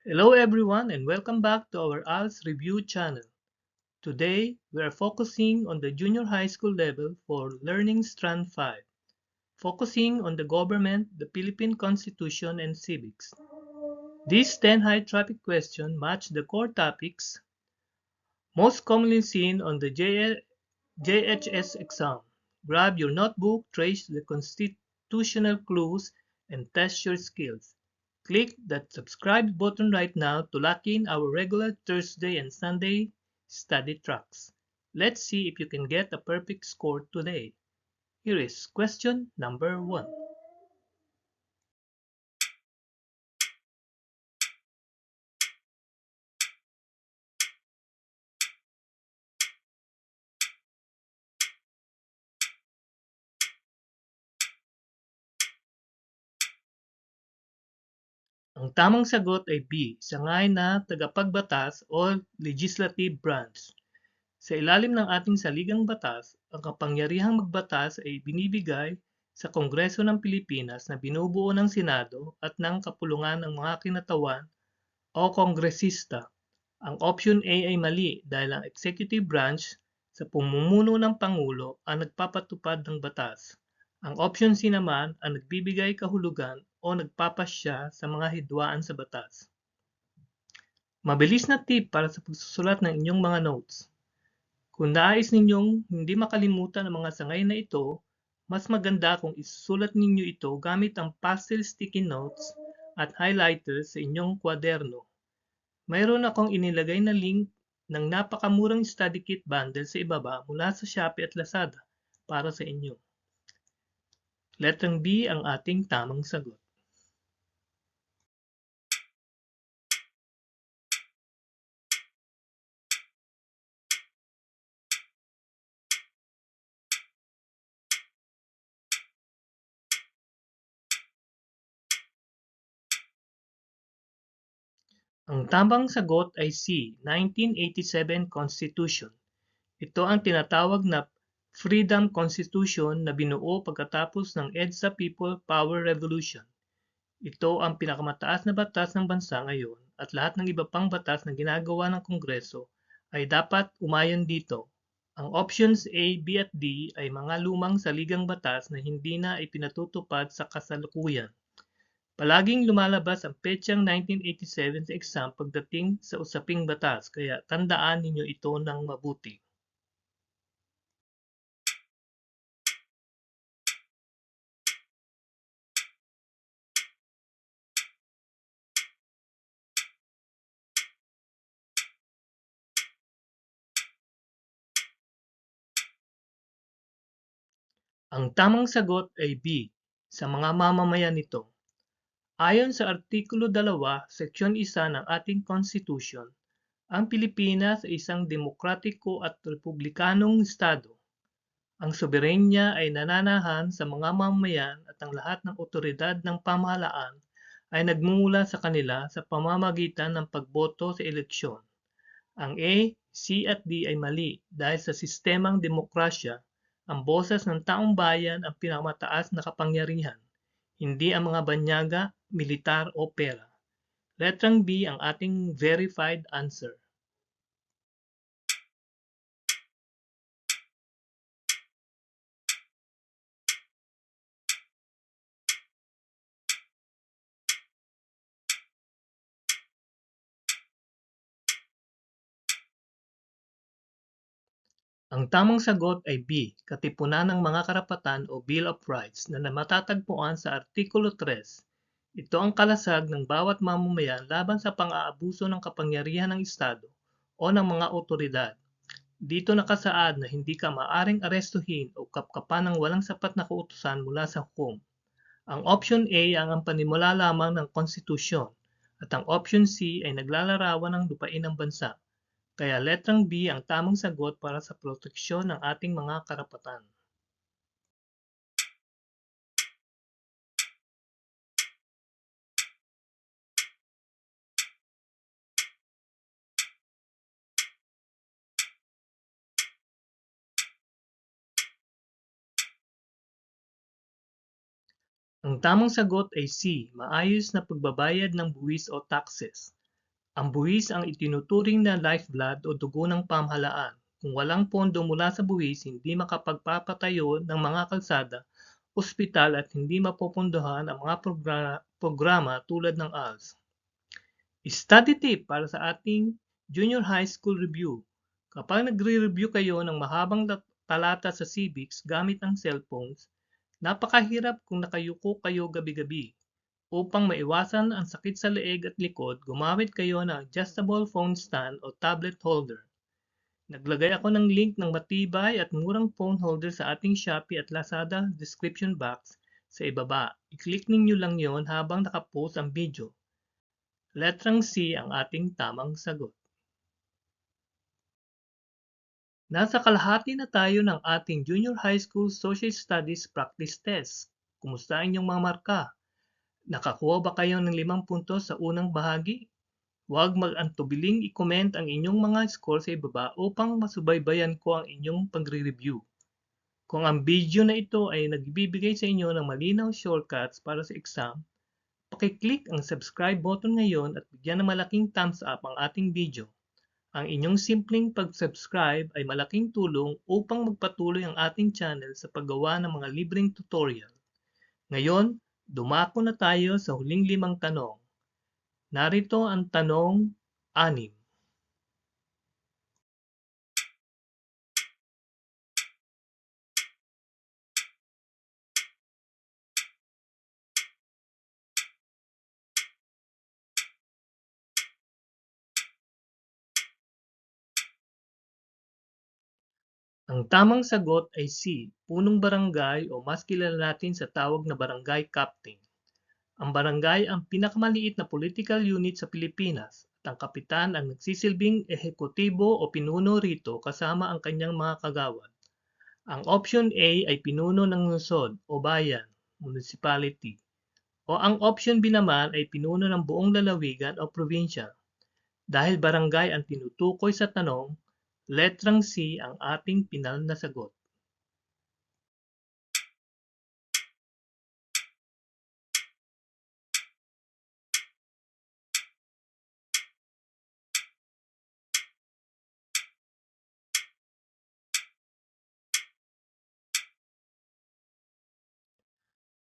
Hello everyone and welcome back to our ALS review channel. Today, we are focusing on the junior high school level for Learning Strand 5, focusing on the government, the Philippine Constitution, and civics. These 10 high traffic questions match the core topics most commonly seen on the JHS exam. Grab your notebook, trace the constitutional clues, and test your skills. Click that subscribe button right now to lock in our regular Thursday and Sunday study tracks. Let's see if you can get a perfect score today. Here is question number 1. Ang tamang sagot ay B, sangay na tagapagbatas o legislative branch. Sa ilalim ng ating saligang batas, ang kapangyarihang magbatas ay binibigay sa Kongreso ng Pilipinas na binubuo ng Senado at ng kapulungan ng mga kinatawan o kongresista. Ang option A ay mali dahil ang executive branch sa pamumuno ng Pangulo ang nagpapatupad ng batas. Ang option C naman ang nagbibigay kahulugan o nagpapasya sa mga hidwaan sa batas. Mabilis na tip para sa pagsusulat ng inyong mga notes. Kung nais ninyong hindi makalimutan ang mga sangay na ito, mas maganda kung isusulat ninyo ito gamit ang pastel sticky notes at highlighters sa inyong kwaderno. Mayroon akong inilagay na link ng napakamurang study kit bundle sa ibaba mula sa Shopee at Lazada para sa inyo. Letrang B ang ating tamang sagot. Ang tamang sagot ay C, 1987 Constitution. Ito ang tinatawag na Freedom Constitution na binuo pagkatapos ng EDSA People Power Revolution. Ito ang pinakamataas na batas ng bansa ngayon at lahat ng iba pang batas na ginagawa ng Kongreso ay dapat umayon dito. Ang options A, B at D ay mga lumang saligang batas na hindi na ipinatutupad sa kasalukuyan. Palaging lumalabas ang petsang 1987 sa exam pagdating sa usaping batas kaya tandaan ninyo ito ng mabuti. Ang tamang sagot ay B, sa mga mamamayan nito. Ayon sa Artikulo 2, Seksyon 1 ng ating Constitution, ang Pilipinas ay isang demokratiko at republikanong estado. Ang soberenya ay nananahan sa mga mamamayan at ang lahat ng otoridad ng pamahalaan ay nagmumula sa kanila sa pamamagitan ng pagboto sa eleksyon. Ang A, C at D ay mali dahil sa sistemang demokrasya, ang boses ng taong bayan ang pinakamataas na kapangyarihan, hindi ang mga banyaga, militar o pera. Letrang B ang ating verified answer. Ang tamang sagot ay B, Katipunan ng mga Karapatan o Bill of Rights na matatagpuan sa Artikulo 3. Ito ang kalasag ng bawat mamamayan laban sa pang-aabuso ng kapangyarihan ng Estado o ng mga otoridad. Dito nakasaad na hindi ka maaring arestuhin o kapkapan ng walang sapat na kautusan mula sa hukom. Ang option A ang panimula lamang ng konstitusyon at ang option C ay naglalarawan ng lupain ng bansa. Kaya letrang B ang tamang sagot para sa proteksyon ng ating mga karapatan. Ang tamang sagot ay C, maayos na pagbabayad ng buwis o taxes. Ang buwis ang itinuturing na lifeblood o dugo ng pamahalaan. Kung walang pondo mula sa buwis, hindi makapagpapatayo ng mga kalsada, ospital at hindi mapopondohan ang mga programa tulad ng ALS. Study tip para sa ating junior high school review. Kapag nagre-review kayo ng mahabang talata sa civics gamit ang cellphones, napakahirap kung nakayuko kayo gabi-gabi. Upang maiwasan ang sakit sa leeg at likod, gumamit kayo ng adjustable phone stand o tablet holder. Naglagay ako ng link ng matibay at murang phone holder sa ating Shopee at Lazada description box sa ibaba. I-click ninyo lang yon habang nakapost ang video. Letrang C ang ating tamang sagot. Nasa kalahati na tayo ng ating Junior High School Social Studies Practice Test. Kumusta ang inyong mga marka? Nakakuha ba kayo ng 5 puntos sa unang bahagi? Huwag mag-antubiling i-comment ang inyong mga score sa ibaba upang masubaybayan ko ang inyong pagre-review. Kung ang video na ito ay nagbibigay sa inyo ng malinaw shortcuts para sa exam, pakiclick ang subscribe button ngayon at bigyan ng malaking thumbs up ang ating video. Ang inyong simpleng pag-subscribe ay malaking tulong upang magpatuloy ang ating channel sa paggawa ng mga libreng tutorial. Ngayon, dumako na tayo sa huling 5 tanong. Narito ang tanong 6. Ang tamang sagot ay C, punong barangay o mas kilala natin sa tawag na barangay captain. Ang barangay ang pinakamaliit na political unit sa Pilipinas at ang kapitan ang nagsisilbing ehekutibo o pinuno rito kasama ang kanyang mga kagawad. Ang option A ay pinuno ng lungsod o bayan, municipality. O ang option B naman ay pinuno ng buong lalawigan o probinsya. Dahil barangay ang tinutukoy sa tanong, letrang C ang ating pinal na sagot.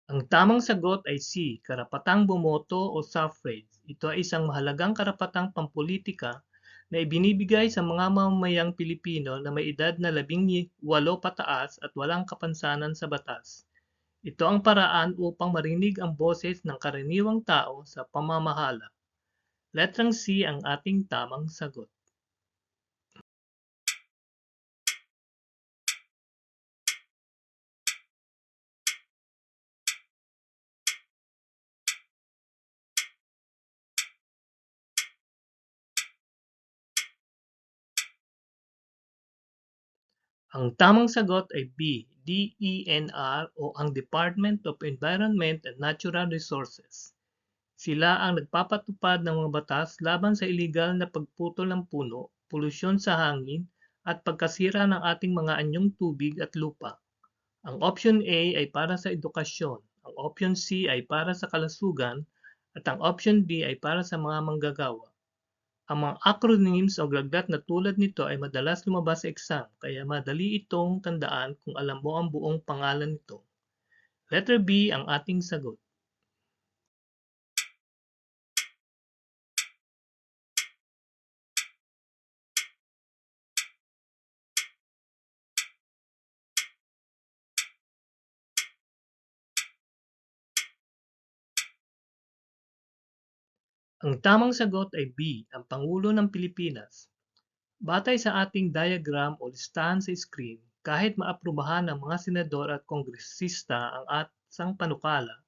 Ang tamang sagot ay C, karapatang bumoto o suffrage. Ito ay isang mahalagang karapatang pampolitika na ibinibigay sa mga mamamayang Pilipino na may edad na 18 pataas at walang kapansanan sa batas. Ito ang paraan upang marinig ang boses ng karaniwang tao sa pamamahala. Letrang C ang ating tamang sagot. Ang tamang sagot ay B, DENR o ang Department of Environment and Natural Resources. Sila ang nagpapatupad ng mga batas laban sa iligal na pagputol ng puno, polusyon sa hangin, at pagkasira ng ating mga anyong tubig at lupa. Ang option A ay para sa edukasyon, ang option C ay para sa kalusugan, at ang option D ay para sa mga manggagawa. Ang mga acronyms o glagdat na tulad nito ay madalas lumabas sa exam, kaya madali itong tandaan kung alam mo ang buong pangalan nito. Letter B ang ating sagot. Ang tamang sagot ay B, ang Pangulo ng Pilipinas. Batay sa ating diagram o listahan sa screen, kahit maaprubahan ng mga senador at kongresista ang ating panukala,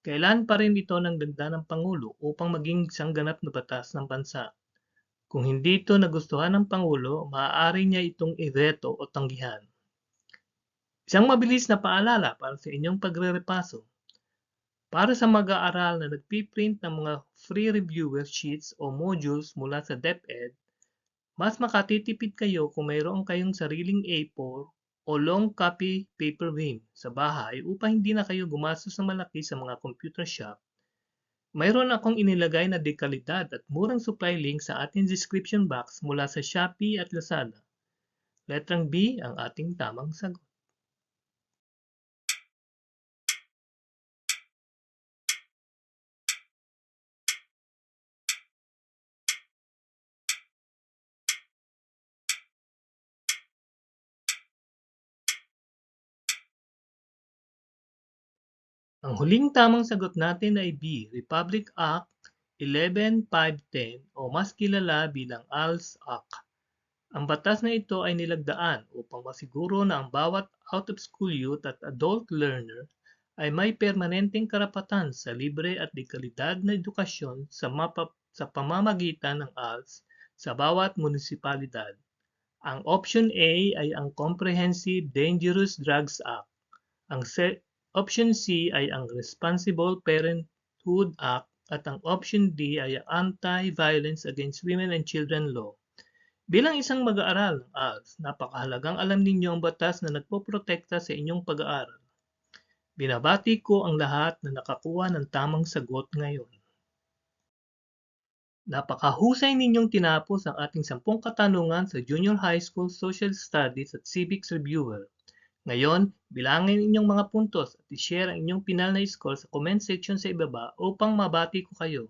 kailan pa rin ito ng ganda ng Pangulo upang maging isang ganap na batas ng bansa. Kung hindi ito nagustuhan ng Pangulo, maaari niya itong iveto o tanggihan. Isang mabilis na paalala para sa inyong pagre-repaso. Para sa mag-aaral na nagpiprint ng mga free reviewer sheets o modules mula sa DepEd, mas makatitipid kayo kung mayroon kayong sariling A4 o long copy paper bin sa bahay upang hindi na kayo gumastos ng malaki sa mga computer shop. Mayroon akong inilagay na dekalidad at murang supply link sa ating description box mula sa Shopee at Lazada. Letrang B ang ating tamang sagot. Ang huling tamang sagot natin ay B, Republic Act 11510 o mas kilala bilang ALS Act. Ang batas na ito ay nilagdaan upang masiguro na ang bawat out-of-school youth at adult learner ay may permanenteng karapatan sa libre at dekalidad na edukasyon sa pamamagitan ng ALS sa bawat munisipalidad. Ang option A ay ang Comprehensive Dangerous Drugs Act. Ang option C ay ang Responsible Parenthood Act at ang option D ay ang Anti-Violence Against Women and Children Law. Bilang isang mag-aaral ng ALS, napakahalagang alam ninyo ang batas na nagpoprotekta sa inyong pag-aaral. Binabati ko ang lahat na nakakuha ng tamang sagot ngayon. Napakahusay ninyong tinapos ang ating 10 katanungan sa Junior High School Social Studies at Civics Reviewer. Ngayon, bilangin inyong mga puntos at i-share ang inyong pinal na score sa comment section sa ibaba upang mabati ko kayo.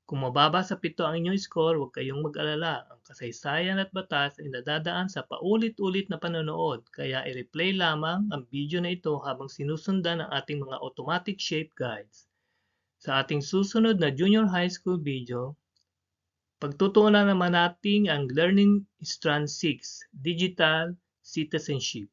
Kung mababa sa 7 ang inyong score, huwag kayong mag-alala. Ang kasaysayan at batas ay nadadaan sa paulit-ulit na panonood, kaya i-replay lamang ang video na ito habang sinusundan ang ating mga automatic shape guides. Sa ating susunod na junior high school video, pagtutuunan naman natin ang Learning Strand 6, Digital Citizenship.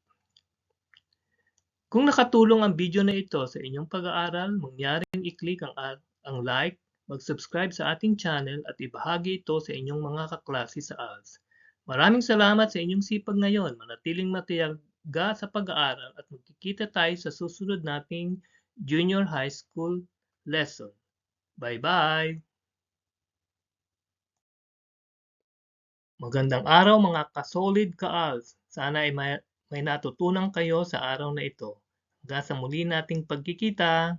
Kung nakatulong ang video na ito sa inyong pag-aaral, mangyaring i-click ang like, mag-subscribe sa ating channel at ibahagi ito sa inyong mga kaklase sa ALS. Maraming salamat sa inyong sipag ngayon. Manatiling matiyaga sa pag-aaral at magkikita tayo sa susunod nating junior high school lesson. Bye-bye! Magandang araw mga ka-solid ka-ALS. Sana ay may natutunan kayo sa araw na ito. Hanggang sa muli nating pagkikita.